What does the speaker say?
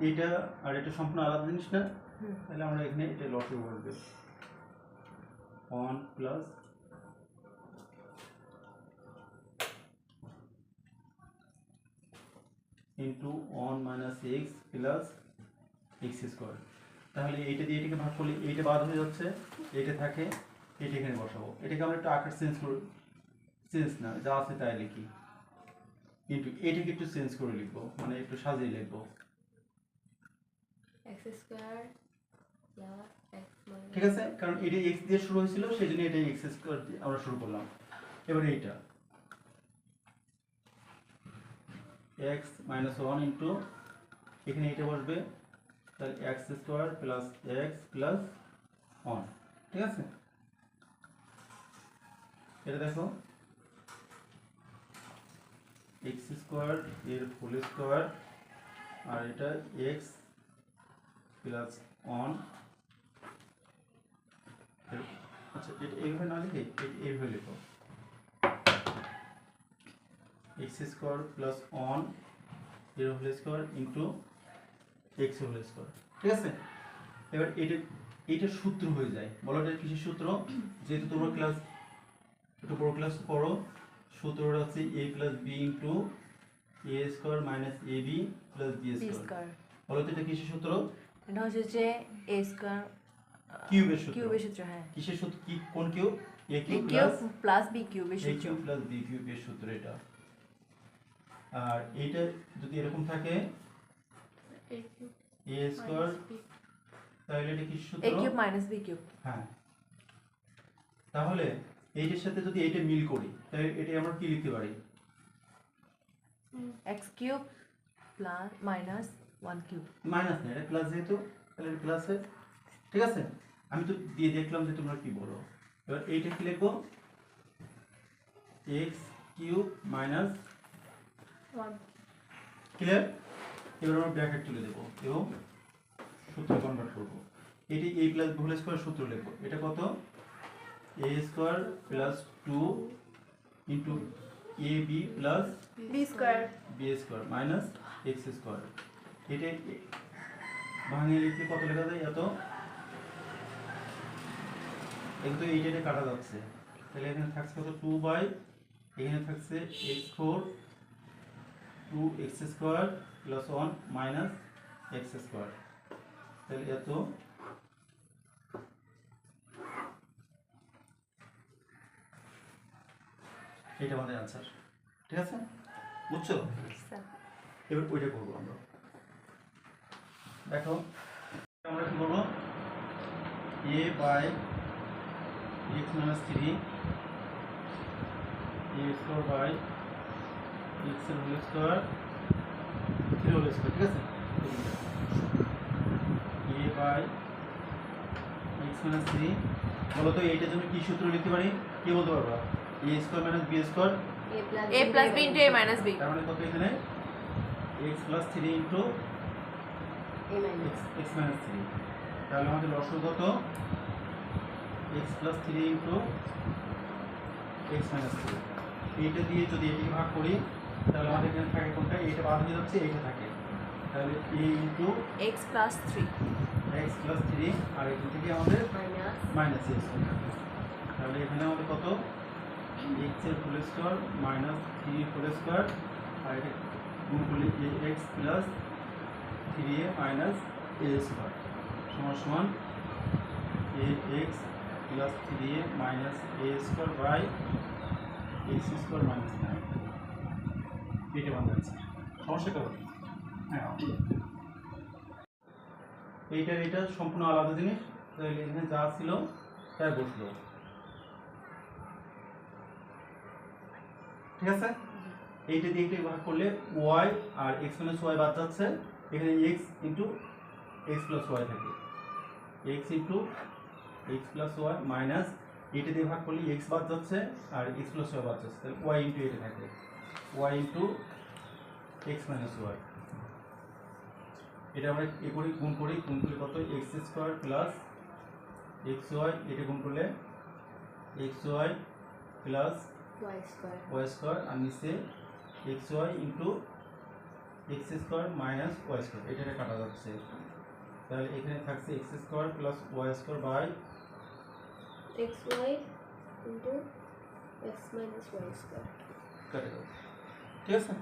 এটা আর এটা সম্পূর্ণ আলাদা জিনিস না, তাহলে আমরা এখানে এটা লসগু বলবো 1 plus into 1 minus x plus x square. তাহলে এইটা দিয়ে এটাকে ভাগ করলে এইটা বাদ হয়ে যাচ্ছে, এইটা থাকে, এটা এখানে বসাবো। এটাকে আমরা একটু আকার চেঞ্জ করে, চেঞ্জ না যা আছে তাই লিখি, কিন্তু এটাকে একটু চেঞ্জ করে লিখবো, মানে একটু সাজিয়ে লিখবো। x square plus x minus, ঠিক আছে, কারণ এটা x দিয়ে শুরু হয়েছিল সেই জন্য এটা x স্কয়ার দিয়ে আমরা শুরু করলাম। এবারে এইটা x মাইনাস 1 ইন্টু এখানে এটা বসবে, তাহলে x square plus x plus 1। ঠিক আছে, এটা দেখো x স্কয়ার এর হোল স্কয়ার আর এটা x প্লাস 1। আচ্ছা, এটা এইভাবে না লিখে এইভাবে লিখো x স্কয়ার প্লাস 1 এর whole square into x whole square. ঠিক আছে, এবার এটা সূত্র হয়ে যায়। বলো এটা কিসের সূত্র? যেহেতু তোমরা ক্লাস একটু বড় ক্লাস পড়ো, সূত্রটা হচ্ছে a plus b into a square minus ab plus b square. বলো তো এটা কিসের সূত্র? এটা হচ্ছে যে a স্কয়ার কিউবের সূত্র। কিউবের সূত্র, হ্যাঁ। কিসের সূত্র? কি কোন cube? a a cube cube plus b কিউবের a সূত্র। কিউব প্লাস b কিউবের সূত্র এটা। আর এইটা যদি এরকম থাকে a স্কয়ার, তাহলে এটা কি সূত্র? a cube minus b cube. হ্যাঁ, তাহলে এইটার সাথে যদি এইটা মিল করি তাহলে এটা আমরা কি লিখতে পারি? x cube plus minus 1 cube. Minus না, এটা প্লাস, যেহেতু তাহলে এটা প্লাসে। ঠিক আছে, আমি তো দিয়ে দেখলাম যে তোমরা কি বলো। এবার এইটা কি লিখবো? x cube minus 1। ক্লিয়ার? এবার আমরা ব্র্যাকেট তুলে দেবো এবং সূত্র কনভার্ট করবো। এটি a প্লাস হোল স্কয়ার সূত্র লিখবো। এটা কত? a square plus 2 into ab plus b square b square minus x square. এটা ভাঙিয়ে লিখলে কত লেখা যায়? এত কিন্তু এইটা কাটা যাচ্ছে, তাহলে এখানে থাকছে কত? 2 বাই, এখানে থাকছে x4 2x square plus 1 minus x square. তাহলে এত এটা আমাদের आंसर। ঠিক আছে, বুঝছো? এবার ওইটা করবো আমরা। দেখো আমরা কি করবো? a by x minus 3 a square by x এর হোল স্কয়ার 3 হোল স্কয়ার। ঠিক আছে, a বাই x মাইনাস 3। বলো তো এইটার জন্য কি সূত্র লিখতে পারি? কি বলতে পারবা? a square minus b square a plus b into a minus b। তার মানে কত এখানে? x plus 3 into x minus 3। তাহলে আমাদের লসগু কত? x plus 3 into x minus 3। এইটা দিয়ে যদি এটাকে ভাগ করি তাহলে আমাদের এখানে থাকে কোনটা? এইটা বাদ হয়ে যাচ্ছে, এইটা থাকে। তাহলে a into x plus 3 x plus 3 আর এখান থেকে আমাদের মাইনাস মাইনাস x। তাহলে এখানে আমাদের কত? x এর whole square minus 3 whole square আর এটা গুণ করলে ax plus 3a minus a square সমান সমান ax plus 3a minus a square by x square minus 9। এটা আমাদের आंसर। সমস্যা কি হবে? হ্যাঁ, এইটা সম্পূর্ণ আলাদা জিনিস, তাহলে এখানে যা ছিল তাই বসলো। ঠিক আছে, এইটা দিয়ে একটু ভাগ করলে y আর x মাইনাস y বাদ যাচ্ছে, এখানে x into x plus y থাকে, x into x plus y minus এইটা দিয়ে ভাগ করলে x বাদ যাচ্ছে আর x প্লাস y বাদ যাচ্ছে, তাহলে y ইন্টু এটা থাকে y into x minus y। এটা আমরা এ করি, গুণ করলে কত? x স্কয়ার প্লাস xy, এটা গুণ করলে xy plus y square y square আর নিচে xy into x square minus y square, এটা কাটা যাচ্ছে। তাহলে এখানে থাকছে x square plus y square by xy into x minus y square. কাটা যাচ্ছে, ঠিক আছে।